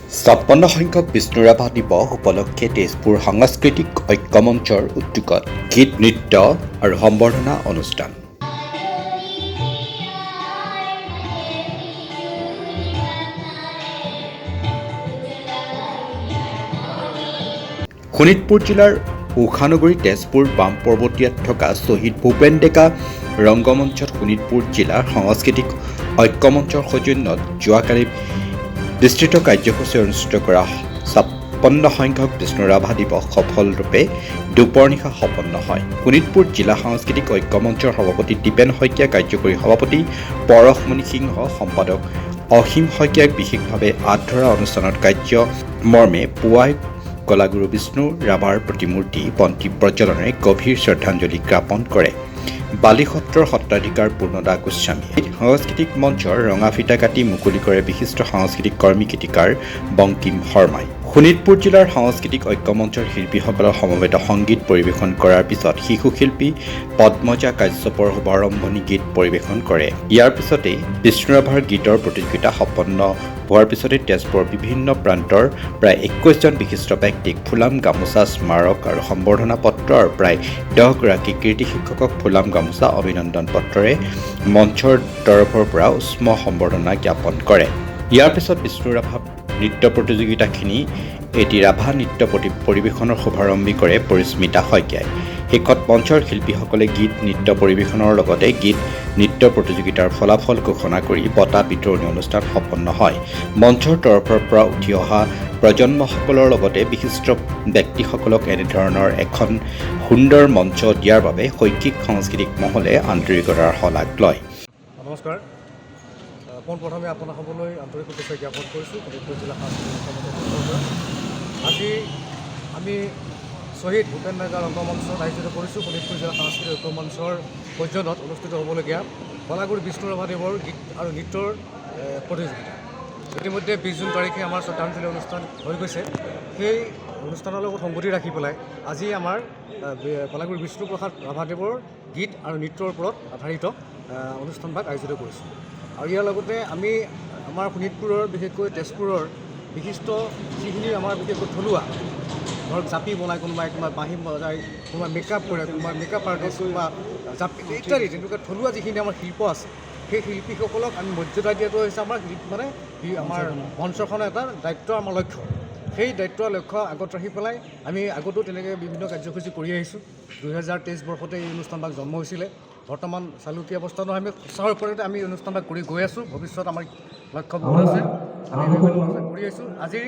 56 সংখ্যক বিষ্ণু ৰাভা দিৱস উপলক্ষে তেজপুৰ সাংস্কৃতিক ঐক্যমঞ্চৰ উদ্যোগত গীত নৃত্য আৰু সম্বৰ্ধনা অনুষ্ঠান। শোণিতপুৰ জিলাৰ ঊষানগৰী তেজপুৰ বাম পৰ্বতীয়াত থকা শ্বহীদ ভূপেন ডেকা ৰংগমঞ্চত শোণিতপুৰ জিলাৰ সাংস্কৃতিক ঐক্যমঞ্চৰ সৌজন্যত যোৱাকালি বিস্তৃত কাৰ্যসূচী অনুষ্ঠিত কৰা 56 সংখ্যক বিষ্ণু ৰাভা দিৱস সফলৰূপে দুপৰ নিশা সম্পন্ন হয়। শোণিতপুৰ জিলা সাংস্কৃতিক ঐক্যমঞ্চৰ সভাপতি দীপেন শইকীয়া, কাৰ্যকৰী সভাপতি পৰশমণি সিংহ, সম্পাদক অসীম শইকীয়াক বিশেষভাৱে আঁত ধৰা অনুষ্ঠানত কাৰ্য মৰ্মে পুৱাই কলাগুৰু বিষ্ণু ৰাভাৰ প্ৰতিমূৰ্তি বন্তি প্ৰজ্বলনেৰে গভীৰ শ্ৰদ্ধাঞ্জলি জ্ঞাপন কৰে। বালি সত্ৰৰ সত্ৰাধিকাৰ পূৰ্ণদা গোস্বামী সাংস্কৃতিক মঞ্চৰ ৰঙা ফিতা কাটি মুকলি কৰে বিশিষ্ট সাংস্কৃতিক কৰ্মী গীতিকাৰ বংকিম শৰ্মাই। শোণিতপুৰ জিলাৰ সাংস্কৃতিক ঐক্যমঞ্চৰ শিল্পীসকলৰ সমবেত সংগীত পৰিৱেশন কৰাৰ পিছত শিশু শিল্পী পদ্মজা কাশ্যপৰ শুভাৰম্ভণি গীত পৰিৱেশন কৰে। ইয়াৰ পিছতেই বিষ্ণু ৰাভাৰ গীতৰ প্ৰতিযোগিতা সম্পন্ন হোৱাৰ পিছতে তেজপুৰৰ বিভিন্ন প্ৰান্তৰ প্ৰায় 21জন বিশিষ্ট ব্যক্তিক ফুলাম গামোচা স্মাৰক আৰু সম্বৰ্ধনা পত্ৰ আৰু প্ৰায় 10 গৰাকী কীৰ্তি শিক্ষকক ফুলাম গামোচা অভিনন্দন পত্ৰৰে মঞ্চৰ তৰফৰ পৰা উষ্ম সম্বৰ্ধনা জ্ঞাপন কৰে। ইয়াৰ পিছত বিষ্ণু ৰাভা নৃত্য প্ৰতিযোগিতাখিনি এটি ৰাভা নৃত্য পৰিৱেশনৰ শুভাৰম্ভী কৰে পৰিস্মিতা শইকীয়াই। শেষত মঞ্চৰ শিল্পীসকলে গীত নৃত্য পৰিৱেশনৰ লগতে গীত নৃত্য প্ৰতিযোগিতাৰ ফলাফল ঘোষণা কৰি বঁটা বিতৰণী অনুষ্ঠান সম্পন্ন হয়। মঞ্চৰ তৰফৰ পৰা উঠি অহা প্ৰজন্মসকলৰ লগতে বিশিষ্ট ব্যক্তিসকলক এনেধৰণৰ এখন সুন্দৰ মঞ্চ দিয়াৰ বাবে শৈক্ষিক সাংস্কৃতিক মহলে আন্তৰিকতাৰ শলাগ লয়। নমস্কাৰ। পোনপ্ৰথমে আপোনাসকললৈ আন্তৰিক শুভেচ্ছা জ্ঞাপন কৰিছোঁ শোণিতপুৰ জিলা সাংস্কৃতিক। আজি আমি শ্বহীদ ভূপেন ডেকা ৰংগমঞ্চত আয়োজিত কৰিছোঁ শোণিতপুৰ জিলা সাংস্কৃতিক ঐক্যমঞ্চৰ সৌজন্যত অনুষ্ঠিত হ'বলগীয়া কলাগুৰু বিষ্ণু ৰাভাদেৱৰ গীত আৰু নৃত্যৰ প্ৰতিযোগিতা। ইতিমধ্যে 20 জুন তাৰিখে আমাৰ শ্ৰদ্ধাঞ্জলি অনুষ্ঠান হৈ গৈছে। সেই অনুষ্ঠানৰ লগত সংগতি ৰাখি পেলাই আজি আমাৰ কলাগুৰু বিষ্ণু প্ৰসাদ ৰাভাদেৱৰ গীত আৰু নৃত্যৰ ওপৰত আধাৰিত অনুষ্ঠানভাগ আয়োজিত কৰিছোঁ। আৰু ইয়াৰ লগতে আমি আমাৰ শোণিতপুৰৰ বিশেষকৈ তেজপুৰৰ বিশিষ্ট যিখিনি আমাৰ বিশেষকৈ থলুৱা ধৰক জাপি বনায়, কোনোবাই বাঁহী বজায়, কোনোবাই মেকআপ কৰে, কোনোবাই মেকআপ আৰ্টিষ্ট, কোনোবা জাপি ইত্যাদি তেনেকুৱা থলুৱা যিখিনি আমাৰ শিল্প আছে সেই শিল্পীসকলক আমি মৰ্যাদা দিয়াটো হৈছে আমাৰ আমাৰ মঞ্চখনৰ এটা দায়িত্ব, আমাৰ লক্ষ্য। সেই দায়িত্ব লক্ষ্য আগত ৰাখি পেলাই আমি আগতো তেনেকৈ বিভিন্ন কাৰ্যসূচী কৰি আহিছোঁ। 2023 বৰ্ষতে এই অনুষ্ঠানভাগ জন্ম হৈছিলে। বৰ্তমান চালুকী অৱস্থা নহয়, আমি উৎসাহৰ ওপৰতে আমি অনুষ্ঠানভাগ কৰি গৈ আছোঁ। ভৱিষ্যত আমাৰ লক্ষ্য বহুত আছে, আমি কৰি আহিছোঁ। আজিৰ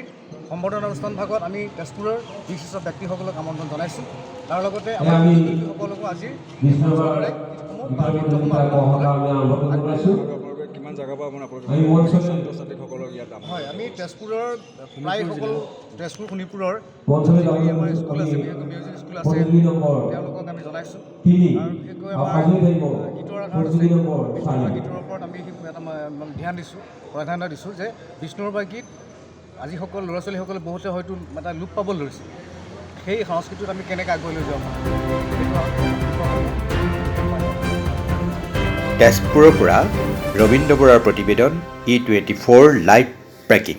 সম্বৰ্ধনা অনুষ্ঠানভাগত আমি তেজপুৰৰ বিশিষ্ট ব্যক্তিসকলক আমন্ত্ৰণ জনাইছোঁ। তাৰ লগতে আমাৰ শিল্পীসকলকো আজিৰ কিমান জেগাৰ পৰা হয়, আমি তেজপুৰৰ প্ৰায় সকলো তেজপুৰ শোণিতপুৰৰ যিখিনি আমাৰ স্কুল আছে, বিশেষকৈ মিউজিক স্কুল আছে, তেওঁলোকক আমি জনাইছোঁ। আৰু বিশেষকৈ আমাৰ গীতৰ আধাৰত আছে, গীতৰ ওপৰত আমি এটা ধ্যান দিছোঁ, প্ৰাধান্য দিছোঁ যে বিষ্ণু ৰাভাৰ গীত আজিসকল ল'ৰা ছোৱালীসকলে বহুতে হয়তো এটা লোপ পাবলৈ ধৰিছে। সেই সংস্কৃতিত আমি কেনেকৈ আগুৱাই লৈ যাওঁ। তেজপুৰৰ পৰা ৰবীন্দ্ৰ বৰাৰ প্ৰতিবেদন E24 লাইভ ব্ৰেকিং।